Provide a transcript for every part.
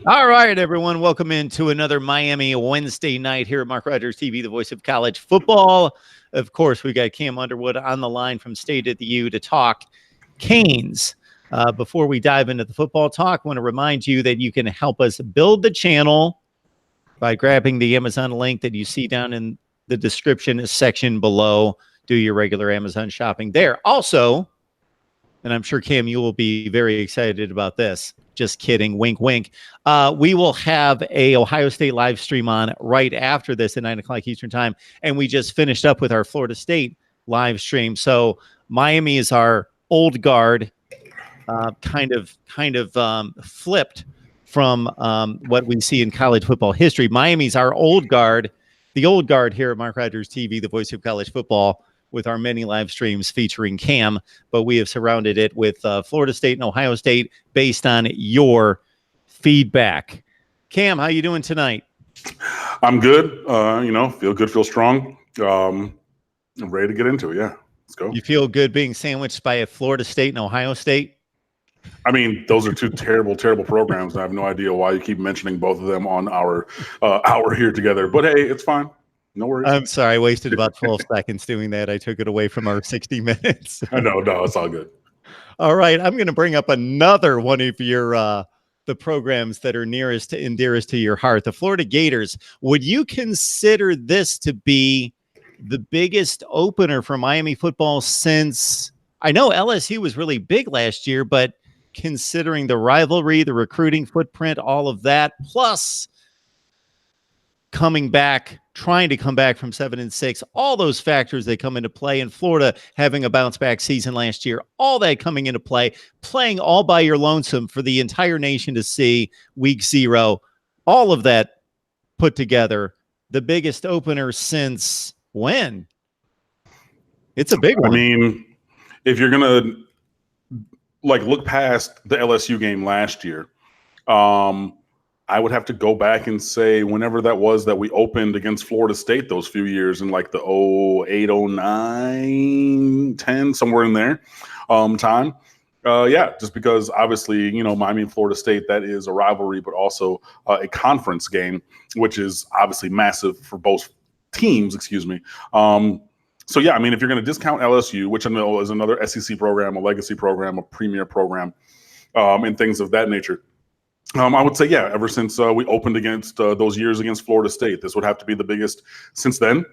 All right, everyone. Welcome into another Miami Wednesday night here at Mark Rogers TV, the voice of college football. Of course, we got Cam Underwood on the line from State at the U to talk Canes. Before we dive into the football talk, I want to remind you that you can help us build the channel by grabbing the Amazon link that you see down in the description section below. Do your regular Amazon shopping there. Also, and I'm sure, Cam, you will be very excited about this. Just kidding. Wink, wink. We will have a Ohio State live stream on right after this at 9 o'clock Eastern time. And we just finished up with our Florida State live stream. So Miami is our old guard, kind of flipped from what we see in college football history. Miami's our old guard, the old guard here at Mark Rogers TV, the voice of college football, with our many live streams featuring Cam, but we have surrounded it with Florida State and Ohio State based on your feedback. Cam, how you doing tonight? I'm good. Feel good, feel strong. I'm ready to get into it. Yeah, let's go. You feel good being sandwiched by a Florida State and Ohio State? I mean, those are two terrible, terrible programs. I have no idea why you keep mentioning both of them on our hour here together. But hey, it's fine. No worries. I'm sorry. I wasted about 12 seconds doing that. I took it away from our 60 minutes. No, it's all good. All right. I'm going to bring up another one of your the programs that are nearest and dearest to your heart, the Florida Gators. Would you consider this to be the biggest opener for Miami football since, I know LSU was really big last year, but considering the rivalry, the recruiting footprint, all of that, plus trying to come back from 7-6, all those factors that come into play, in Florida having a bounce back season last year, all that coming into play, playing all by your lonesome for the entire nation to see week 0, all of that put together, the biggest opener since when? It's a big one. I mean, if you're going to look past the LSU game last year, I would have to go back and say whenever that was that we opened against Florida State those few years in like the 08, 09, 10, somewhere in there time. Just because obviously, Miami and Florida State, that is a rivalry, but also a conference game, which is obviously massive for both teams, excuse me. If you're going to discount LSU, which I know is another SEC program, a legacy program, a premier program, and things of that nature, I would say, ever since we opened against those years against Florida State, this would have to be the biggest since then.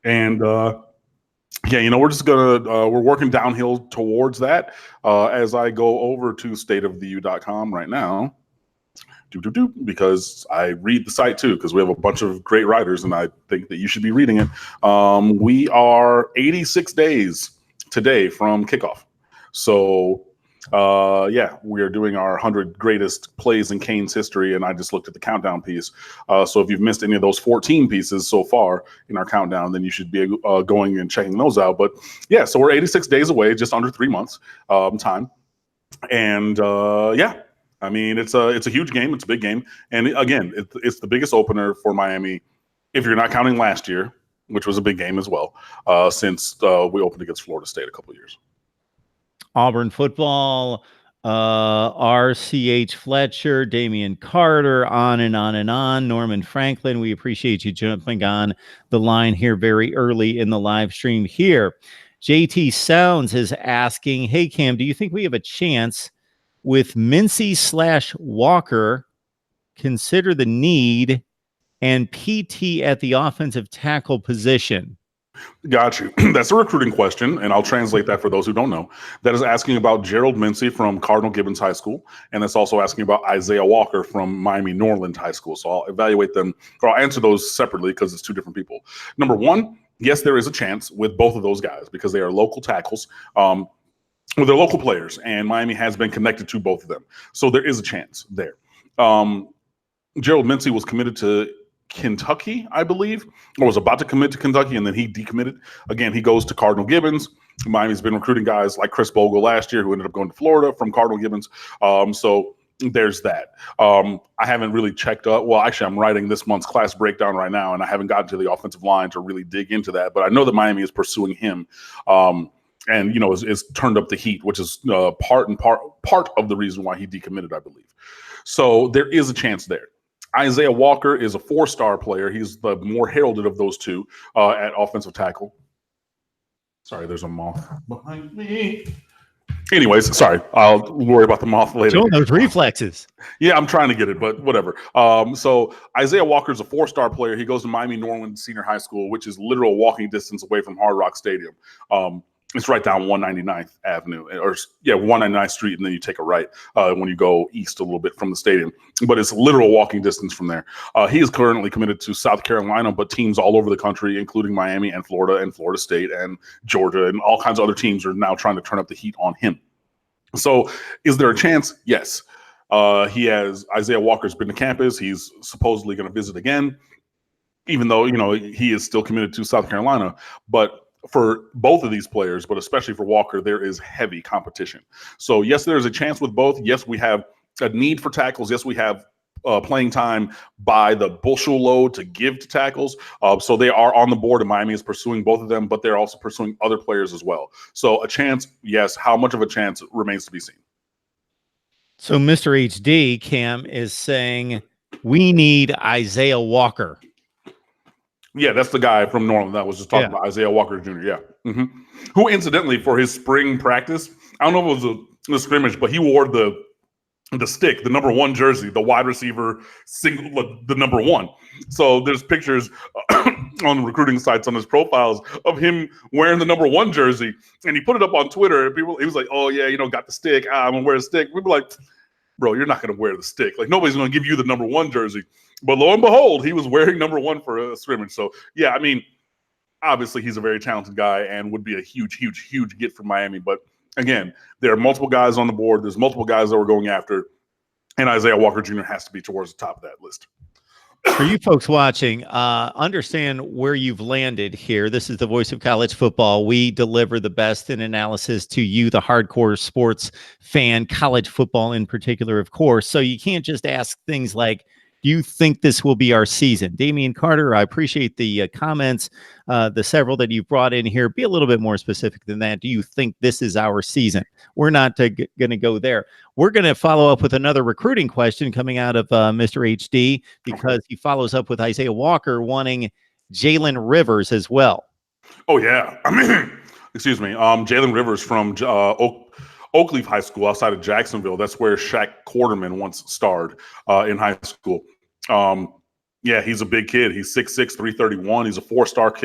And we're just we're working downhill towards that as I go over to stateoftheu.com right now. Because I read the site too, because we have a bunch of great writers and I think that you should be reading it. We are 86 days today from kickoff. So we are doing our 100 greatest plays in Canes history, and I just looked at the countdown piece. So if you've missed any of those 14 pieces so far in our countdown, then you should be going and checking those out. But so we're 86 days away, just under 3 months time. And I mean, it's a huge game. It's a big game. And again, it's the biggest opener for Miami, if you're not counting last year, which was a big game as well, since we opened against Florida State a couple of years. Auburn football, RCH Fletcher, Damian Carter, on and on and on. Norman Franklin, we appreciate you jumping on the line here very early in the live stream here. JT Sounds is asking, hey, Cam, do you think we have a chance with Mincy/Walker? Consider the need and PT at the offensive tackle position. Got you. That's a recruiting question, and I'll translate that for those who don't know. That is asking about Gerald Mincy from Cardinal Gibbons High School, and that's also asking about Isaiah Walker from Miami Norland High School. So I'll evaluate them, or I'll answer those separately because it's two different people. Number one, yes, there is a chance with both of those guys because they are local tackles. They're local players, and Miami has been connected to both of them. So there is a chance there. Gerald Mincy was committed to Kentucky, I believe, or was about to commit to Kentucky, and then he decommitted. Again, he goes to Cardinal Gibbons. Miami's been recruiting guys like Chris Bogle last year who ended up going to Florida from Cardinal Gibbons. So there's that. I haven't really checked up. Well, actually, I'm writing this month's class breakdown right now, and I haven't gotten to the offensive line to really dig into that. But I know that Miami is pursuing him and is turned up the heat, which is part of the reason why he decommitted, I believe. So there is a chance there. Isaiah Walker is a 4-star player. He's the more heralded of those two at offensive tackle. Sorry, there's a moth behind me. Anyways, sorry. I'll worry about the moth later. Showing those reflexes. Yeah, I'm trying to get it, but whatever. So Isaiah Walker is a 4-star player. He goes to Miami Norland Senior High School, which is literal walking distance away from Hard Rock Stadium. It's right down 199th Avenue, 199th Street, and then you take a right when you go east a little bit from the stadium. But it's literal walking distance from there. He is currently committed to South Carolina, but teams all over the country, including Miami and Florida State and Georgia and all kinds of other teams are now trying to turn up the heat on him. So is there a chance? Yes. Isaiah Walker's been to campus. He's supposedly going to visit again, even though, he is still committed to South Carolina. But for both of these players, but especially for Walker, there is heavy competition. So yes, there's a chance with both. Yes, we have a need for tackles. Yes, we have playing time by the bushel load to give to tackles. So they are on the board, and Miami is pursuing both of them, but they're also pursuing other players as well. So a chance, yes. How much of a chance remains to be seen. So Mr. HD, Cam, is saying we need Isaiah Walker. Yeah, that's the guy from Norland that was just talking about, Isaiah Walker Jr., yeah. Mm-hmm. Who, incidentally, for his spring practice, I don't know if it was a scrimmage, but he wore the stick, the number 1 jersey, the wide receiver, the number 1. So there's pictures on recruiting sites on his profiles of him wearing the number 1 jersey, and he put it up on Twitter, and he was like, oh, yeah, got the stick. I'm going to wear the stick. We'd be like, bro, you're not going to wear the stick. Like, nobody's going to give you the number 1 jersey. But lo and behold, he was wearing number 1 for a scrimmage. So, yeah, I mean, obviously he's a very talented guy and would be a huge, huge, huge get for Miami. But, again, there are multiple guys on the board. There's multiple guys that we're going after. And Isaiah Walker Jr. has to be towards the top of that list. For you folks watching, understand where you've landed here. This is the Voice of College Football. We deliver the best in analysis to you, the hardcore sports fan, college football in particular, of course. So you can't just ask things like, do you think this will be our season? Damian Carter, I appreciate the comments, the several that you've brought in here. Be a little bit more specific than that. Do you think this is our season? We're not going to go there. We're going to follow up with another recruiting question coming out of Mr. HD, because he follows up with Isaiah Walker wanting Jalen Rivers as well. Oh, yeah. I mean, excuse me. Jalen Rivers from Oakleaf High School outside of Jacksonville. That's where Shaq Quarterman once starred in high school. Yeah, he's a big kid. He's 6'6", 331. He's a 4-star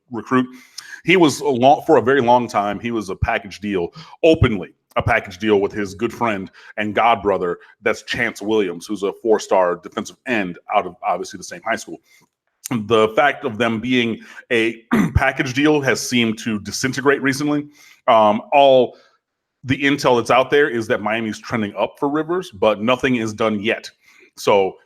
recruit. He was for a very long time. He was a package deal, openly a package deal with his good friend and godbrother. That's Chance Williams, who's a 4-star defensive end out of obviously the same high school. The fact of them being a package deal has seemed to disintegrate recently. All the intel that's out there is that Miami's trending up for Rivers, but nothing is done yet. So,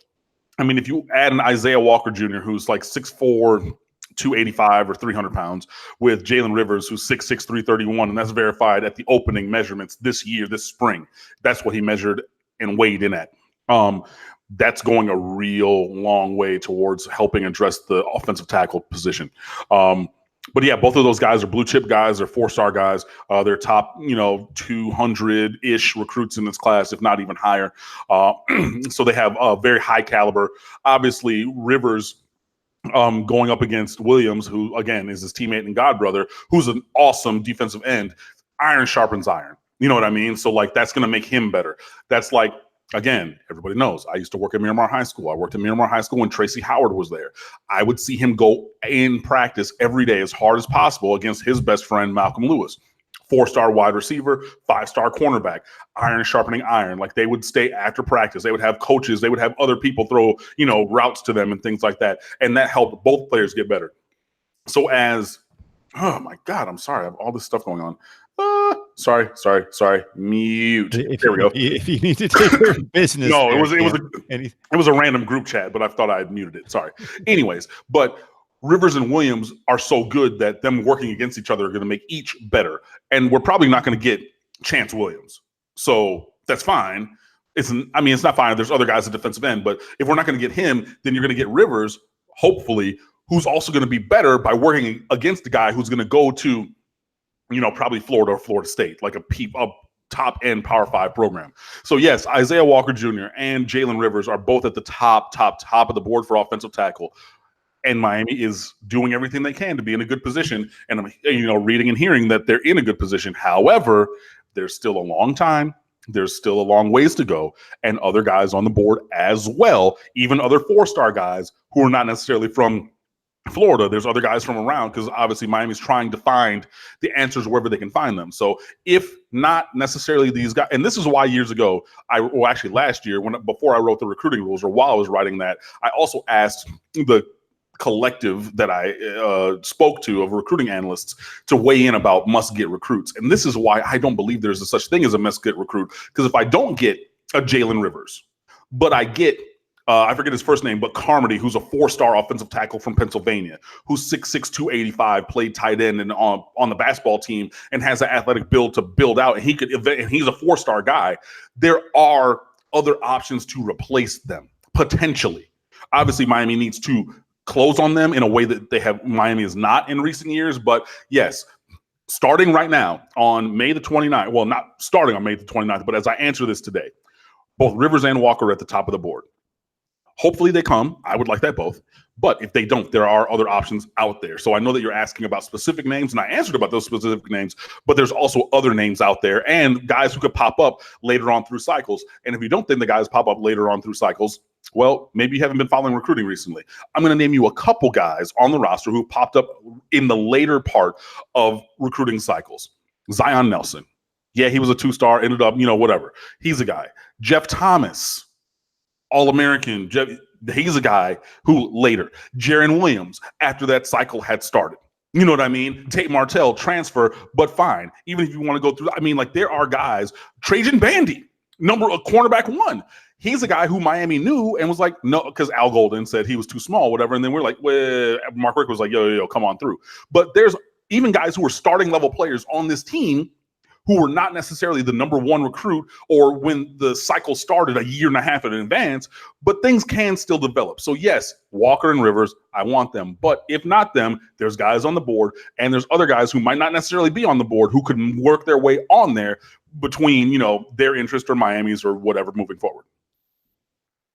I mean, if you add an Isaiah Walker Jr., who's like 6'4", 285 or 300 pounds, with Jalen Rivers, who's 6'6", 331, and that's verified at the opening measurements this year, this spring. That's what he measured and weighed in at. That's going a real long way towards helping address the offensive tackle position. But yeah, both of those guys are blue chip guys. They're 4-star guys. They're top, 200-ish recruits in this class, if not even higher. So they have a very high caliber. Obviously, Rivers going up against Williams, who again is his teammate and godbrother, who's an awesome defensive end. Iron sharpens iron. You know what I mean? So like that's going to make him better. That's like, again, everybody knows I used to work at Miramar High School. I worked at Miramar High School when Tracy Howard was there. I would see him go in practice every day as hard as possible against his best friend, Malcolm Lewis. 4-star wide receiver, 5-star cornerback, iron sharpening iron. Like they would stay after practice. They would have coaches. They would have other people throw, routes to them and things like that. And that helped both players get better. So oh my God, I'm sorry. I have all this stuff going on. Sorry. Mute. There we go. If you need to take care of business. No, it was a random group chat, but I thought I had muted it. Sorry. Anyways, but Rivers and Williams are so good that them working against each other are going to make each better. And we're probably not going to get Chance Williams. So that's fine. It's not fine. There's other guys at defensive end, but if we're not going to get him, then you're going to get Rivers, hopefully, who's also going to be better by working against the guy who's going to go to probably Florida or Florida State, like a top end Power 5 program. So yes, Isaiah Walker Jr. and Jalen Rivers are both at the top of the board for offensive tackle. And Miami is doing everything they can to be in a good position. And I'm, reading and hearing that they're in a good position. However, there's still a long time. There's still a long ways to go. And other guys on the board as well, even other 4-star guys who are not necessarily from Florida. There's other guys from around, because obviously Miami's trying to find the answers wherever they can find them. So if not necessarily these guys, and this is why years ago, actually last year, before I wrote the recruiting rules, or while I was writing that, I also asked the collective that I spoke to of recruiting analysts to weigh in about must-get recruits. And this is why I don't believe there's such thing as a must-get recruit, because if I don't get a Jalen Rivers, but I get I forget his first name, but Carmody, who's a 4-star offensive tackle from Pennsylvania, who's 6'6", 285, played tight end and on the basketball team, and has an athletic build to build out, and he's a 4-star guy. There are other options to replace them, potentially. Obviously, Miami needs to close on them in a way that Miami is not in recent years. But yes, starting right now on May the 29th, well, not starting on May the 29th, but as I answer this today, both Rivers and Walker are at the top of the board. Hopefully they come. I would like that both. But if they don't, there are other options out there. So I know that you're asking about specific names, and I answered about those specific names, but there's also other names out there and guys who could pop up later on through cycles. And if you don't think the guys pop up later on through cycles, well, maybe you haven't been following recruiting recently. I'm going to name you a couple guys on the roster who popped up in the later part of recruiting cycles. Zion Nelson. Yeah, he was a 2-star, ended up, whatever. He's a guy. Jeff Thomas. All-American. He's a guy who later. Jaron Williams, after that cycle had started. You know what I mean? Tate Martell, transfer, but fine. Even if you want to go through, there are guys. Trajan Bandy, cornerback 1. He's a guy who Miami knew and was like, no, because Al Golden said he was too small, whatever. And then we're like, well, Mark Richt was like, yo, come on through. But there's even guys who are starting level players on this team who were not necessarily the number 1 recruit or when the cycle started a year and a half in advance, but things can still develop. So yes, Walker and Rivers, I want them. But if not them, there's guys on the board, and there's other guys who might not necessarily be on the board who could work their way on there between, their interest or Miami's or whatever moving forward.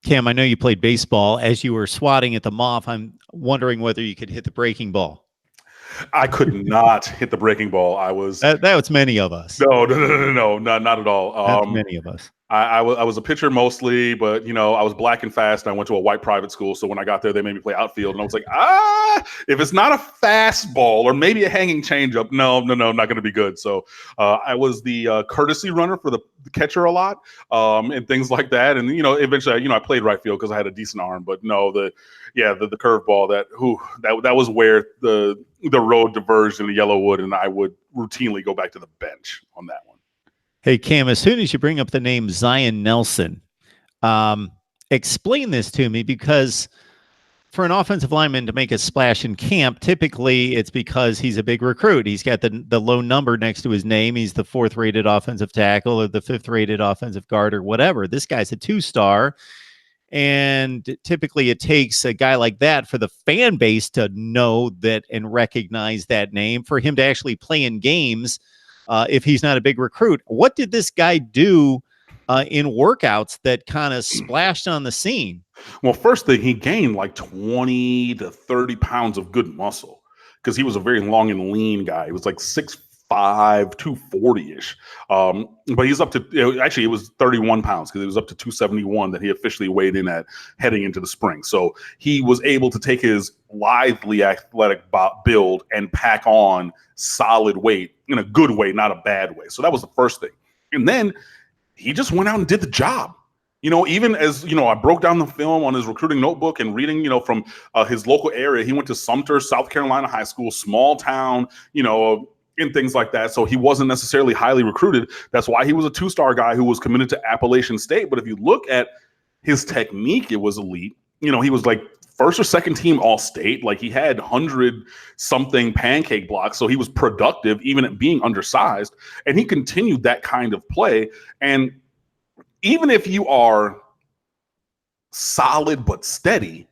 Cam, I know you played baseball. As you were swatting at the moth, I'm wondering whether you could hit the breaking ball. I could not hit the breaking ball. I was that was many of us. No, not at all. That's many of us. I was a pitcher mostly, but I was black and fast. And I went to a white private school, so when I got there, they made me play outfield, and I was like, if it's not a fastball or maybe a hanging changeup, no, not going to be good. So I was the courtesy runner for the catcher a lot, and things like that. And eventually, I played right field because I had a decent arm. But no, the curveball that was where the road diverged in the Yellowwood, and I would routinely go back to the bench on that one. Hey, Cam, as soon as you bring up the name Zion Nelson, explain this to me, because for an offensive lineman to make a splash in camp, typically it's because he's a big recruit. He's got the low number next to his name. He's the 4th-rated offensive tackle or the 5th-rated offensive guard or whatever. This guy's a 2-star. And typically it takes a guy like that for the fan base to know that and recognize that name, for him to actually play in games if he's not a big recruit. What did this guy do in workouts that kind of splashed on the scene? Well, first thing, he gained like 20 to 30 pounds of good muscle, because he was a very long and lean guy. He was like 6'5", 240-ish. But he's up to, actually, it was 31 pounds, because it was up to 271 that he officially weighed in at heading into the spring. So he was able to take his lively athletic build and pack on solid weight in a good way, not a bad way. So that was the first thing. And then he just went out and did the job. Even as, I broke down the film on his recruiting notebook and reading, from his local area. He went to Sumter, South Carolina high school, small town, and things like that. So he wasn't necessarily highly recruited. That's why he was a 2-star guy who was committed to Appalachian State. But if you look at his technique, it was elite. He was like 1st or 2nd team All-State. Like, he had 100-something pancake blocks. So he was productive even at being undersized. And he continued that kind of play. And even if you are solid but steady,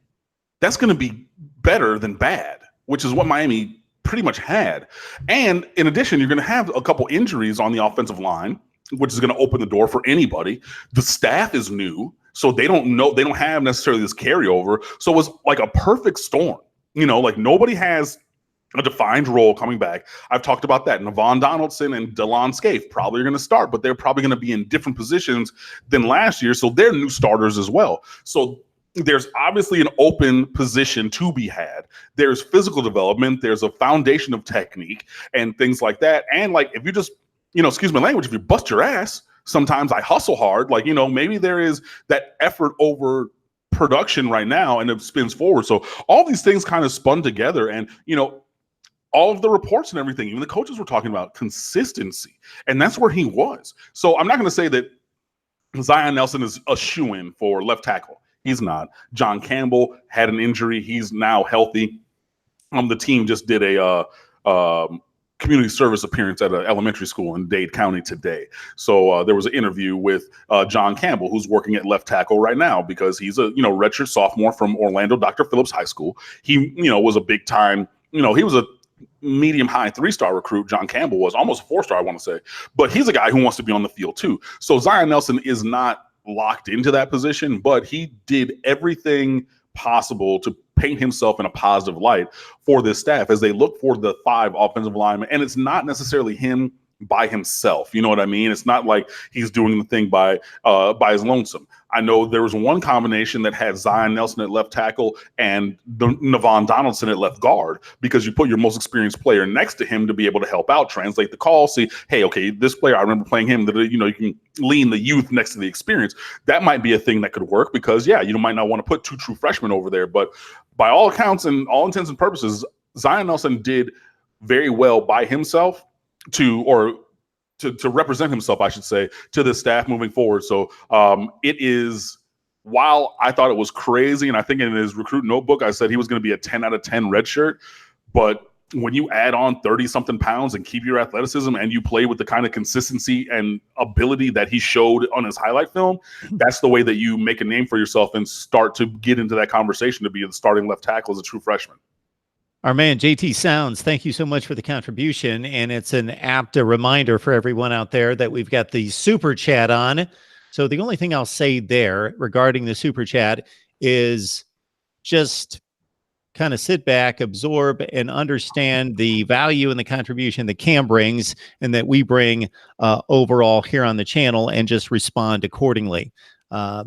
that's going to be better than bad, which is what Miami pretty much had. And in addition, you're going to have a couple injuries on the offensive line, which is going to open the door for anybody. The staff is new, so they don't have necessarily this carryover. So it was like a perfect storm. Like nobody has a defined role coming back. I've talked about that. Navon Donaldson and Delon Scaife probably are going to start, but they're probably going to be in different positions than last year. So they're new starters as well. So there's obviously an open position to be had. There's physical development. There's a foundation of technique and things like that. And like, if you just, excuse my language, if you bust your ass, sometimes I hustle hard. Like, maybe there is that effort over production right now and it spins forward. So all these things kind of spun together and, all of the reports and everything, even the coaches were talking about consistency, and that's where he was. So I'm not going to say that Zion Nelson is a shoo-in for left tackle. He's not. John Campbell had an injury. He's now healthy. The team just did a community service appearance at an elementary school in Dade County today. So there was an interview with John Campbell, who's working at left tackle right now because he's a redshirt sophomore from Orlando Dr. Phillips High School. He was a big time. He was a medium high 3-star recruit. John Campbell was almost a 4-star, I want to say, but he's a guy who wants to be on the field too. So Zion Nelson is not locked into that position, but he did everything possible to paint himself in a positive light for this staff as they look for the 5 offensive linemen. And it's not necessarily him by himself. You know what I mean? It's not like he's doing the thing by his lonesome. I know there was one combination that had Zion Nelson at left tackle and Navon Donaldson at left guard, because you put your most experienced player next to him to be able to help out, translate the call, see, hey, okay, this player, I remember playing him, that you can lean the youth next to the experience. That might be a thing that could work because, yeah, you might not want to put 2 true freshmen over there. But by all accounts and all intents and purposes, Zion Nelson did very well by himself to represent himself, I should say, to the staff moving forward. So it is, while I thought it was crazy, and I think in his recruit notebook, I said he was going to be a 10 out of 10 red shirt. But when you add on 30-something pounds and keep your athleticism and you play with the kind of consistency and ability that he showed on his highlight film, that's the way that you make a name for yourself and start to get into that conversation to be the starting left tackle as a true freshman. Our man, JT Sounds, thank you so much for the contribution. And it's an apt reminder for everyone out there that we've got the super chat on. So the only thing I'll say there regarding the super chat is just kind of sit back, absorb, and understand the value and the contribution that Cam brings and that we bring overall here on the channel, and just respond accordingly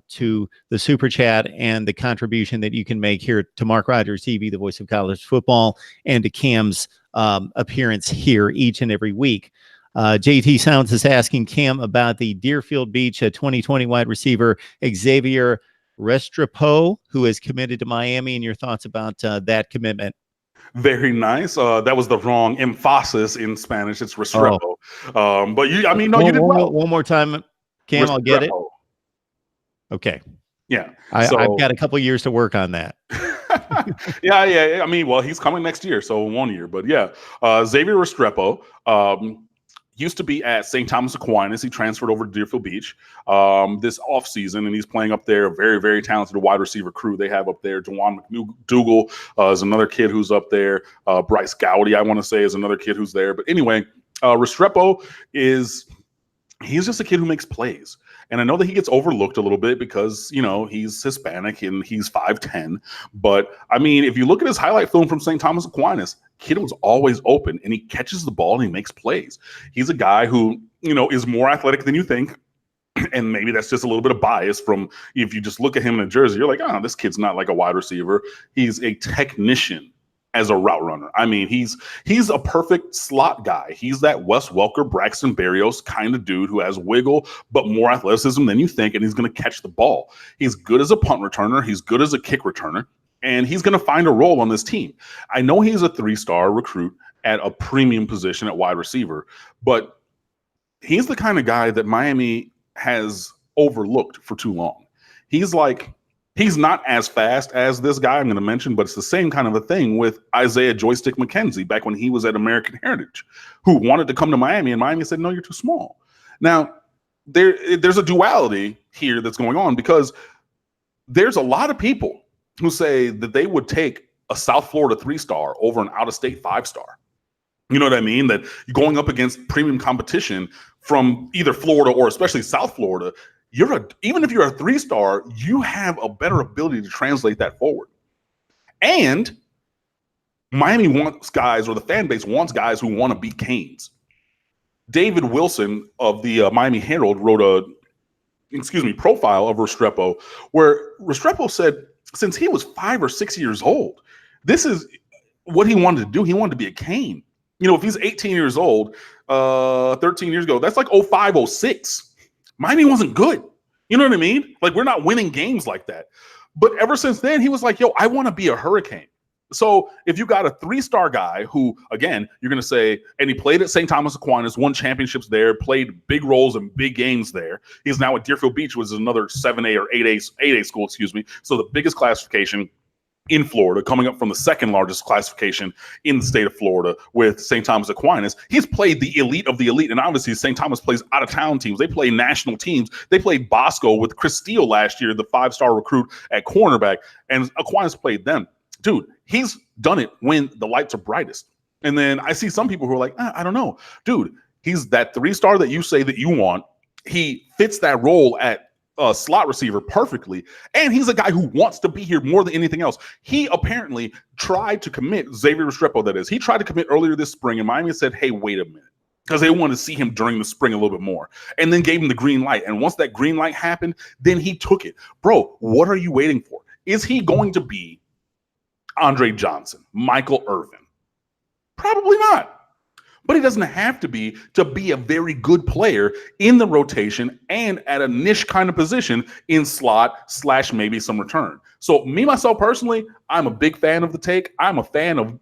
to the super chat and the contribution that you can make here to Mark Rogers TV, the voice of college football, and to Cam's appearance here each and every week. JT Sounds is asking Cam about the Deerfield Beach 2020 wide receiver Xavier Restrepo, who is committed to Miami, and your thoughts about that commitment. Very nice. That was the wrong emphasis in Spanish. It's Restrepo. But you did well. One more time, Cam, Restrepo. I'll get it. Okay. Yeah. I've got a couple years to work on that. Yeah. I mean, well, he's coming next year, so 1 year. But yeah, Xavier Restrepo used to be at St. Thomas Aquinas. He transferred over to Deerfield Beach this offseason, and he's playing up there. Very, very talented wide receiver crew they have up there. Jawan McDougal is another kid who's up there. Bryce Gowdy, I want to say, is another kid who's there. But anyway, Restrepo he's just a kid who makes plays. And I know that he gets overlooked a little bit because, he's Hispanic and he's 5'10". But, I mean, if you look at his highlight film from St. Thomas Aquinas, kid was always open, and he catches the ball and he makes plays. He's a guy who, is more athletic than you think. And maybe that's just a little bit of bias from, if you just look at him in a jersey, you're like, oh, this kid's not like a wide receiver. He's a technician as a route runner. I mean, he's a perfect slot guy. He's that Wes Welker, Braxton Berrios kind of dude who has wiggle, but more athleticism than you think, and he's going to catch the ball. He's good as a punt returner. He's good as a kick returner, and he's going to find a role on this team. I know he's a 3-star recruit at a premium position at wide receiver, but he's the kind of guy that Miami has overlooked for too long. He's not as fast as this guy I'm going to mention, but it's the same kind of a thing with Isaiah Joystick McKenzie back when he was at American Heritage, who wanted to come to Miami, and Miami said, no, you're too small. Now, there's a duality here that's going on, because there's a lot of people who say that they would take a South Florida 3-star over an out-of-state 5-star. You know what I mean? That going up against premium competition from either Florida or especially South Florida, even if you're a 3-star, you have a better ability to translate that forward. And Miami wants guys, or the fan base wants guys who want to beat Canes. David Wilson of the Miami Herald wrote a profile of Restrepo, where Restrepo said since he was 5 or 6 years old, this is what he wanted to do. He wanted to be a Cane. You know, if he's 18 years old, 13 years ago, that's like 05, 06. Miami wasn't good. You know what I mean? Like, we're not winning games like that. But ever since then, he was like, yo, I want to be a Hurricane. So if you got a 3-star guy who, again, you're going to say, and he played at St. Thomas Aquinas, won championships there, played big roles in big games there. He's now at Deerfield Beach, which is another 7A or 8A school, So the biggest classification in Florida, coming up from the second largest classification in the state of Florida with St. Thomas Aquinas. He's played the elite of the elite. And obviously St. Thomas plays out of town teams. They play national teams. They played Bosco with Chris Steele last year, the 5-star recruit at cornerback, and Aquinas played them. Dude, he's done it when the lights are brightest. And then I see some people who are like, I don't know. Dude, he's that 3-star that you say that you want. He fits that role at slot receiver perfectly. And he's a guy who wants to be here more than anything else. He apparently tried to commit, Xavier Restrepo, that is. He tried to commit earlier this spring, and Miami said, hey, wait a minute. Because they wanted to see him during the spring a little bit more. And then gave him the green light. And once that green light happened, then he took it. Bro, what are you waiting for? Is he going to be Andre Johnson, Michael Irvin? Probably not. But he doesn't have to be a very good player in the rotation and at a niche kind of position in slot / maybe some return. So me, myself personally, I'm a big fan of the take. I'm a fan of,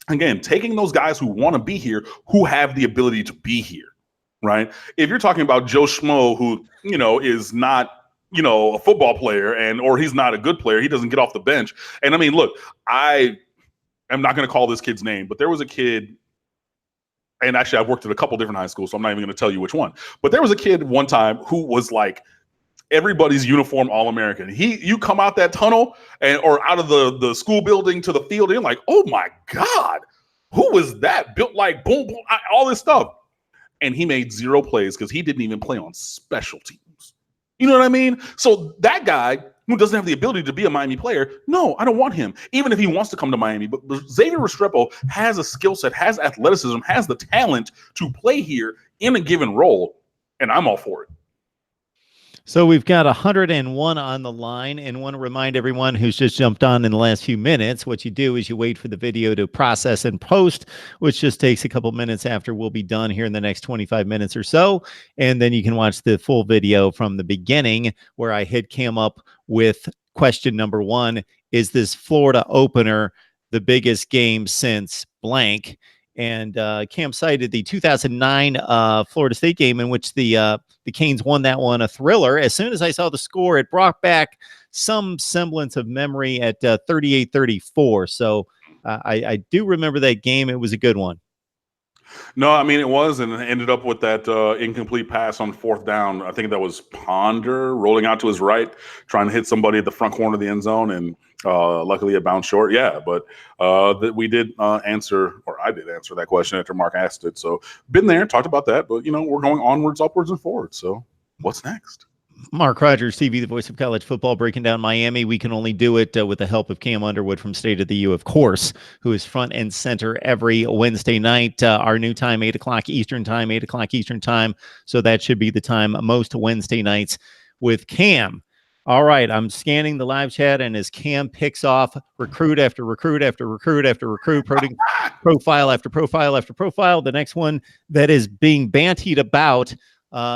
again, taking those guys who want to be here, who have the ability to be here, right? If you're talking about Joe Schmo, who, you know, is not, you know, a football player or he's not a good player, he doesn't get off the bench. And I mean, look, I am not going to call this kid's name, but there was a kid. And actually, I've worked at a couple different high schools, so I'm not even going to tell you which one. But there was a kid one time who was like everybody's uniform All-American. You come out that tunnel or out of the school building to the field, and you're like, oh my God, who was that? Built like boom, boom, all this stuff. And he made 0 plays because he didn't even play on special teams. You know what I mean? So that guy who doesn't have the ability to be a Miami player, no, I don't want him, even if he wants to come to Miami. But Xavier Restrepo has a skill set, has athleticism, has the talent to play here in a given role, and I'm all for it. So we've got 101 on the line, and want to remind everyone who's just jumped on in the last few minutes, what you do is you wait for the video to process and post, which just takes a couple minutes after we'll be done here in the next 25 minutes or so. And then you can watch the full video from the beginning where I hit Cam up with question number 1. Is this Florida opener the biggest game since blank? And Cam cited the 2009 Florida State game in which the Canes won that one, a thriller. As soon as I saw the score, it brought back some semblance of memory at 38-34. So I do remember that game. It was a good one. No, I mean, it was, and it ended up with that incomplete pass on 4th down. I think that was Ponder rolling out to his right, trying to hit somebody at the front corner of the end zone, and luckily it bounced short. Yeah, but we did answer, or I did answer that question after Mark asked it. So been there, talked about that, but, you know, we're going onwards, upwards, and forwards. So what's next? Mark Rogers TV, the voice of college football, breaking down Miami. We can only do it with the help of Cam Underwood from State of the U, of course, who is front and center every Wednesday night. Our new time, 8 o'clock Eastern time, 8 o'clock Eastern time. So that should be the time most Wednesday nights with Cam. All right, I'm scanning the live chat, and as Cam picks off recruit after recruit after recruit after recruit, profile after profile after profile, the next one that is being bantied about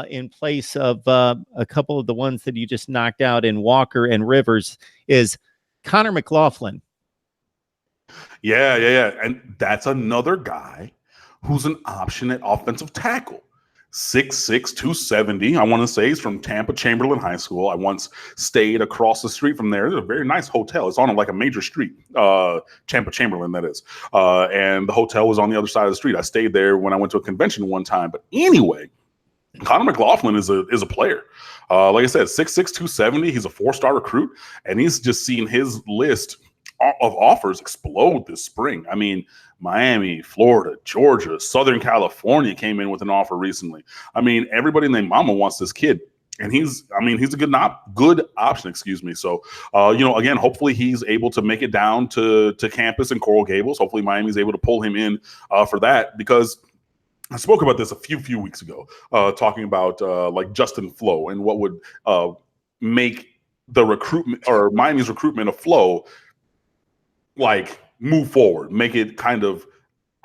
in place of a couple of the ones that you just knocked out in Walker and Rivers is Connor McLaughlin. Yeah. And that's another guy who's an option at offensive tackle. 6'6", 270. I want to say he's from Tampa Chamberlain High School. I once stayed across the street from there. There's a very nice hotel. It's on like a major street, Tampa Chamberlain, that is. And the hotel was on the other side of the street. I stayed there when I went to a convention one time. But anyway, Connor McLaughlin is a player. Like I said, 6'6", 270. He's a 4-star recruit, and he's just seen his list of offers explode this spring. I mean, Miami, Florida, Georgia, Southern California came in with an offer recently. I mean, everybody named Mama wants this kid. And he's a good option, excuse me. So, again, hopefully he's able to make it down to campus in Coral Gables. Hopefully Miami's able to pull him in for that, because I spoke about this a few weeks ago, talking about like Justin Flo and what would make the recruitment or Miami's recruitment of Flo like move forward, make it kind of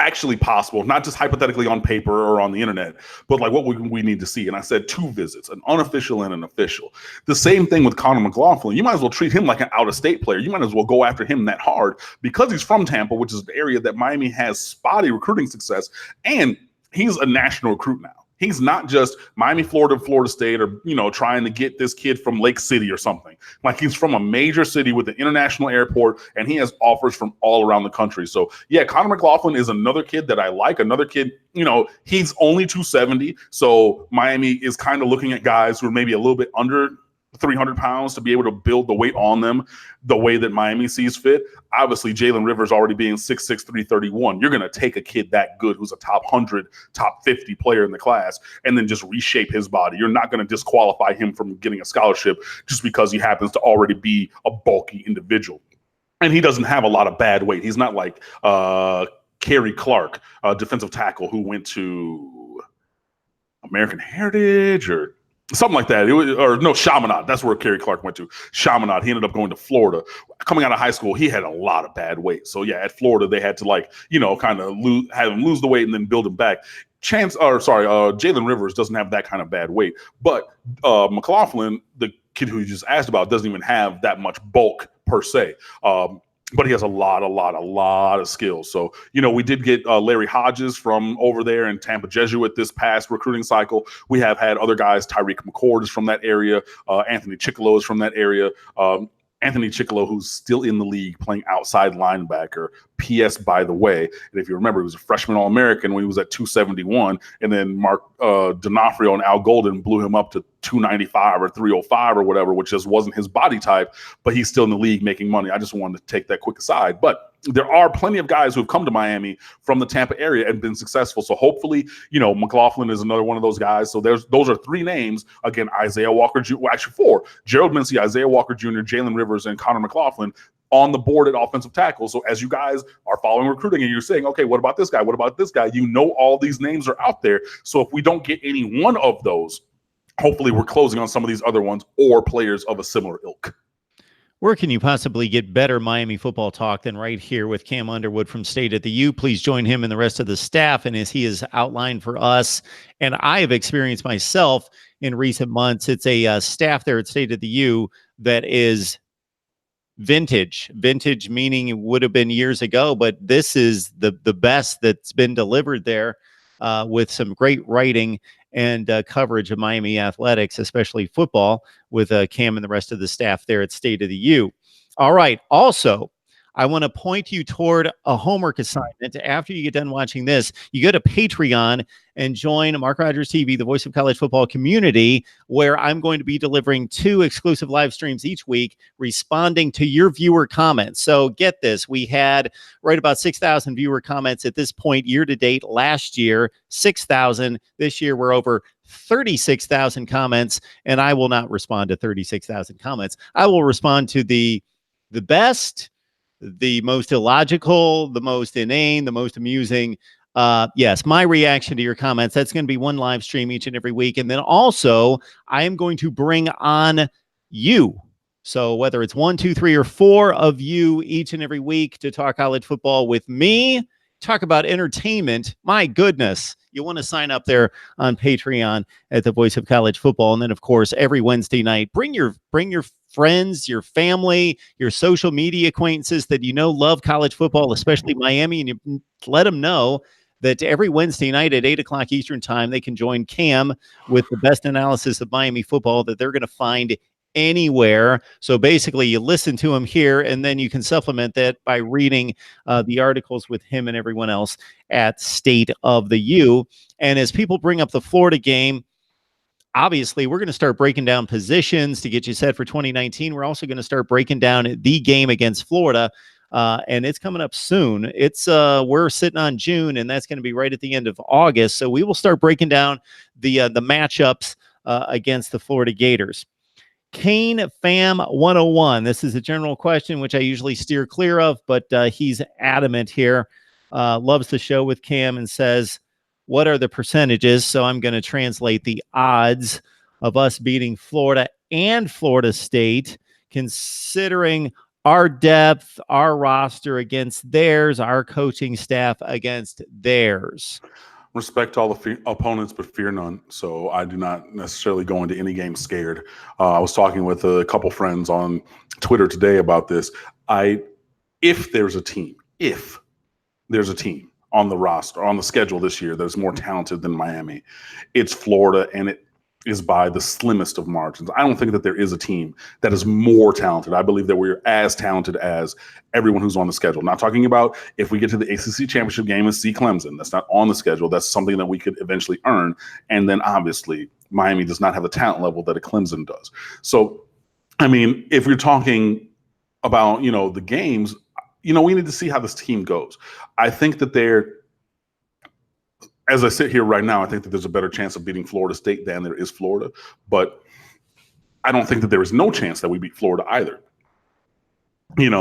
actually possible, not just hypothetically on paper or on the internet, but like what we need to see. And I said 2 visits, an unofficial and an official. The same thing with Connor McLaughlin. You might as well treat him like an out-of-state player. You might as well go after him that hard, because he's from Tampa, which is the area that Miami has spotty recruiting success, and he's a national recruit now. He's not just Miami, Florida, Florida State, or, trying to get this kid from Lake City or something. Like, he's from a major city with an international airport, and he has offers from all around the country. So, yeah, Connor McLaughlin is another kid that I like. Another kid, he's only 270. So Miami is kind of looking at guys who are maybe a little bit under 300 pounds to be able to build the weight on them the way that Miami sees fit. Obviously, Jalen Rivers already being 6'6", 331. You're going to take a kid that good who's a top 100, top 50 player in the class and then just reshape his body. You're not going to disqualify him from getting a scholarship just because he happens to already be a bulky individual. And he doesn't have a lot of bad weight. He's not like Kerry Clark, defensive tackle who went to American Heritage or something like that. Chaminade. That's where Kerry Clark went to. Chaminade. He ended up going to Florida. Coming out of high school, he had a lot of bad weight. So yeah, at Florida, they had to kind of have him lose the weight and then build him back. Jalen Rivers doesn't have that kind of bad weight, but McLaughlin, the kid who you just asked about, doesn't even have that much bulk per se. But he has a lot of skills. So, we did get Larry Hodges from over there in Tampa Jesuit this past recruiting cycle. We have had other guys. Tyreek McCord is from that area. Anthony Chickalo is from that area. Anthony Chickalo, who's still in the league playing outside linebacker. P.S. by the way, and if you remember, he was a freshman All-American when he was at 271, and then Mark D'Onofrio and Al Golden blew him up to 295 or 305 or whatever, which just wasn't his body type, but he's still in the league making money. I just wanted to take that quick aside. But there are plenty of guys who have come to Miami from the Tampa area and been successful. So hopefully, McLaughlin is another one of those guys. So those are 3 names. Again, Isaiah Walker Jr., well, actually 4. Gerald Mincey, Isaiah Walker Jr., Jalen Rivers, and Connor McLaughlin on the board at offensive tackle. So as you guys are following recruiting and you're saying, okay, what about this guy? What about this guy? All these names are out there. So if we don't get any one of those, hopefully we're closing on some of these other ones or players of a similar ilk. Where can you possibly get better Miami football talk than right here with Cam Underwood from State at the U? Please join him and the rest of the staff. And as he has outlined for us, and I have experienced myself in recent months, it's a staff there at State at the U that is vintage meaning it would have been years ago, but this is the best that's been delivered there, with some great writing and coverage of Miami athletics, especially football, with Cam and the rest of the staff there at State of the U. All right. Also, I want to point you toward a homework assignment. After you get done watching this, you go to Patreon and join Mark Rogers TV, the voice of college football community, where I'm going to be delivering 2 exclusive live streams each week, responding to your viewer comments. So get this. We had right about 6,000 viewer comments at this point year to date. Last year, 6,000. This year, we're over 36,000 comments, and I will not respond to 36,000 comments. I will respond to the best, the most illogical, the most inane, the most amusing. Yes, my reaction to your comments. That's going to be one live stream each and every week. And then also, I am going to bring on you. So whether it's 1, 2, 3, or 4 of you each and every week to talk college football with me, talk about entertainment. My goodness, you want to sign up there on Patreon at the Voice of College Football. And then, of course, every Wednesday night, bring your friends, your family, your social media acquaintances that love college football, especially Miami, and you let them know that every Wednesday night at 8 o'clock Eastern time, they can join Cam with the best analysis of Miami football that they're going to find anywhere. So basically, you listen to him here, and then you can supplement that by reading the articles with him and everyone else at State of the U. And as people bring up the Florida game, obviously, we're going to start breaking down positions to get you set for 2019. We're also going to start breaking down the game against Florida. and it's coming up soon. It's we're sitting on June, and that's going to be right at the end of August. So we will start breaking down the matchups against the Florida Gators. Kane Fam 101. This is a general question, which I usually steer clear of, but he's adamant here. Loves the show with Cam and says, what are the percentages? So I'm going to translate the odds of us beating Florida and Florida State, considering our depth, our roster against theirs, our coaching staff against theirs. Respect all the opponents, but fear none. So I do not necessarily go into any game scared. I was talking with a couple friends on Twitter today about this. If there's a team on the roster, on the schedule this year that's more talented than Miami, it's Florida, and it is by the slimmest of margins. I don't think that there is a team that is more talented. I believe that we're as talented as everyone who's on the schedule. Not talking about if we get to the ACC championship game and see Clemson. That's not on the schedule. That's something that we could eventually earn. And then obviously Miami does not have the talent level that a Clemson does. So, I mean, if you're talking about, the games, we need to see how this team goes. I think that as I sit here right now, I think that there's a better chance of beating Florida State than there is Florida. But I don't think that there is no chance that we beat Florida either.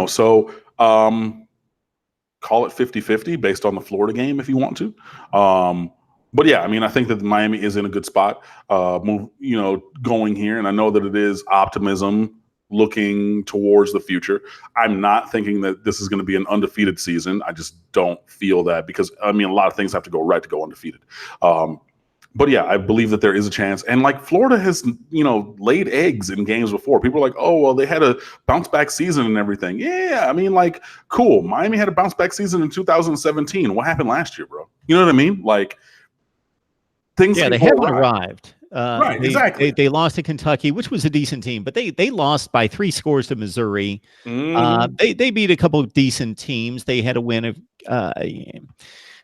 So call it 50-50 based on the Florida game if you want to. But yeah, I mean, I think that Miami is in a good spot, going here. And I know that it is optimism looking towards the future. I'm not thinking that this is going to be an undefeated season. I just don't feel that, because a lot of things have to go right to go undefeated. But yeah, I believe that there is a chance. And like Florida has, laid eggs in games before. People are like, oh, well, they had a bounce back season and everything. Yeah, cool. Miami had a bounce back season in 2017. What happened last year, bro? You know what I mean? Like, things. Yeah, they haven't arrived. Right, exactly. They lost to Kentucky, which was a decent team, but they lost by 3 scores to Missouri. They beat a couple of decent teams. They had a win of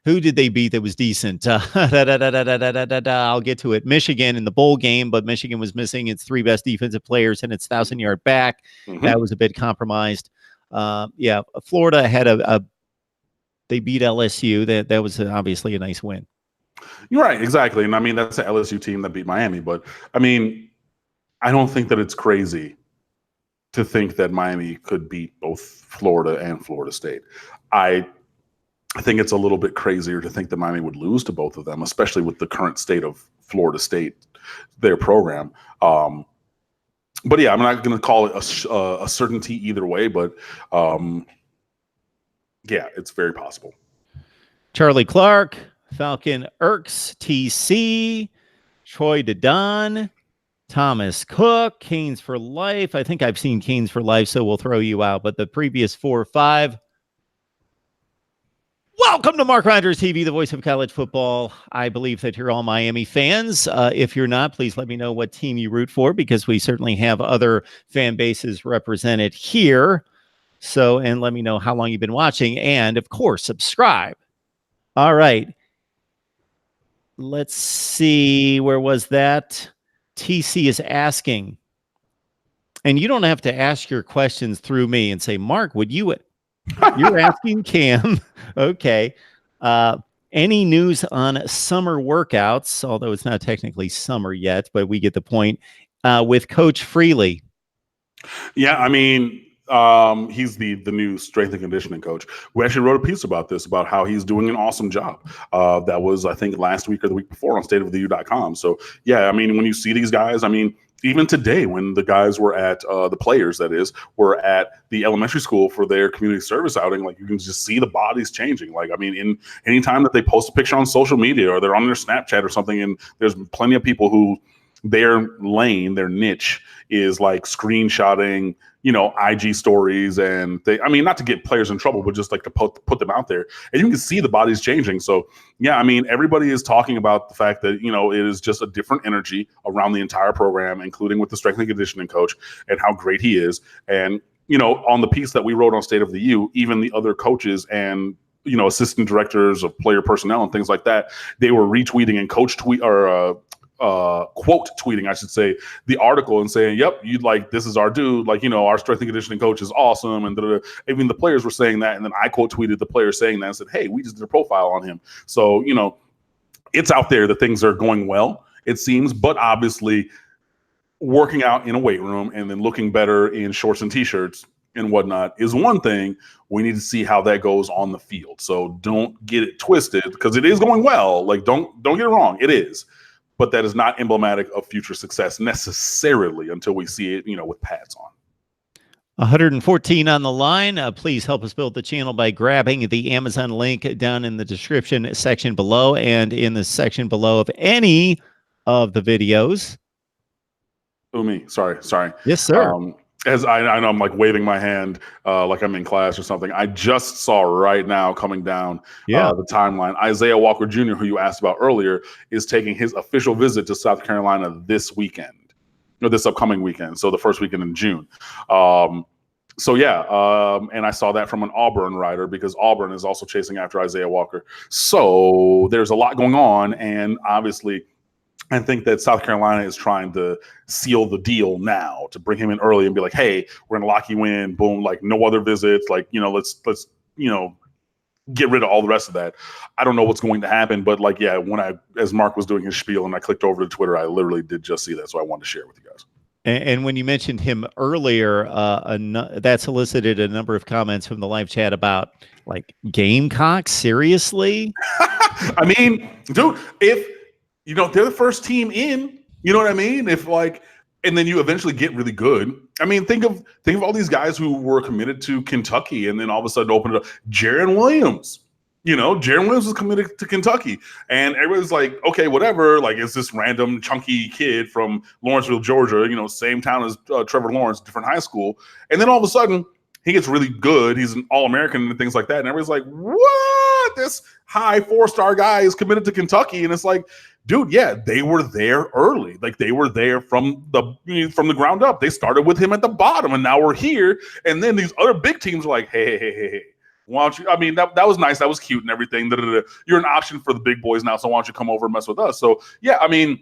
who did they beat that was decent? I'll get to it. Michigan in the bowl game, but Michigan was missing its 3 best defensive players and its 1,000-yard back. That was a bit compromised. Florida had they beat LSU. That was obviously a nice win. You're right, exactly. And that's the LSU team that beat Miami. But I don't think that it's crazy to think that Miami could beat both Florida and Florida State. I think it's a little bit crazier to think that Miami would lose to both of them, especially with the current state of Florida State, their program. But yeah, I'm not going to call it a certainty either way, but yeah, it's very possible. Charlie Clark, Falcon Erks, TC, Troy Dedon, Thomas Cook, Canes for Life. I think I've seen Canes for Life, so we'll throw you out. But the previous 4 or 5. Welcome to Mark Rogers TV, the voice of college football. I believe that you're all Miami fans. If you're not, please let me know what team you root for, because we certainly have other fan bases represented here. So, and let me know how long you've been watching. And, of course, subscribe. All right. Let's see. Where was that? TC is asking. And you don't have to ask your questions through me and say, Mark, would you... You're asking Cam. Okay. Any news on summer workouts, although it's not technically summer yet, but we get the point, with Coach Freely? Yeah, he's the new strength and conditioning coach. We actually wrote a piece about this, about how he's doing an awesome job. That was, I think, last week or the week before on stateoftheu.com. So, yeah, when you see these guys, even today, when the guys were at the players, that is, were at the elementary school for their community service outing, like, you can just see the bodies changing. Like, in any time that they post a picture on social media or they're on their Snapchat or something, and there's plenty of people who their lane, their niche is like screenshotting, IG stories, and they, not to get players in trouble, but just like to put them out there, and you can see the bodies changing. So yeah, everybody is talking about the fact that, it is just a different energy around the entire program, including with the strength and conditioning coach and how great he is. And, on the piece that we wrote on State of the U, even the other coaches and, assistant directors of player personnel and things like that, they were retweeting and quote tweeting, I should say, the article and saying, "Yep, you'd like this is our dude. Like, you know, our strength and conditioning coach is awesome." And even the players were saying that, and then I quote tweeted the players saying that and said, "Hey, we just did a profile on him." So, you know, it's out there that things are going well, it seems, but obviously working out in a weight room and then looking better in shorts and t-shirts and whatnot is one thing. We need to see how that goes on the field. So don't get it twisted, because it is going well. Like, don't get it wrong. It is. But that is not emblematic of future success necessarily until we see it, you know, with pads on. 114 on the line. Please help us build the channel by grabbing the Amazon link down in the description section below and in the section below of any of the videos. Oh, me. Sorry. Yes, sir. As I know, I'm like waving my hand like I'm in class or something. I just saw right now coming down the timeline, Isaiah Walker Jr., who you asked about earlier, is taking his official visit to South Carolina this weekend, or this upcoming weekend. So the first weekend in June. And I saw that from an Auburn writer, because Auburn is also chasing after Isaiah Walker. So there's a lot going on, and obviously I think that South Carolina is trying to seal the deal now to bring him in early and be like, "Hey, we're going to lock you in, boom, like no other visits. Like, you know, let's, you know, get rid of all the rest of that." I don't know what's going to happen, but like, yeah, as Mark was doing his spiel and I clicked over to Twitter, I literally did just see that. So I wanted to share it with you guys. And when you mentioned him earlier, that solicited a number of comments from the live chat about, like, Gamecocks. Seriously? I mean, dude, if, you know, they're the first team in, you know what I mean? If like, and then you eventually get really good. I mean, think of all these guys who were committed to Kentucky and then all of a sudden opened it up. Jaron Williams, you know, Jaron Williams was committed to Kentucky, and everybody's like, okay, whatever. Like, it's this random chunky kid from Lawrenceville, Georgia, you know, same town as Trevor Lawrence, different high school. And then all of a sudden he gets really good. He's an All-American and things like that. And everybody's like, what? This high 4-star guy is committed to Kentucky. And it's like, dude, yeah, they were there early. Like, they were there from the ground up. They started with him at the bottom, and now we're here. And then these other big teams are like, hey, why don't you? I mean, that was nice. That was cute and everything. You're an option for the big boys now, so why don't you come over and mess with us? So, yeah, I mean,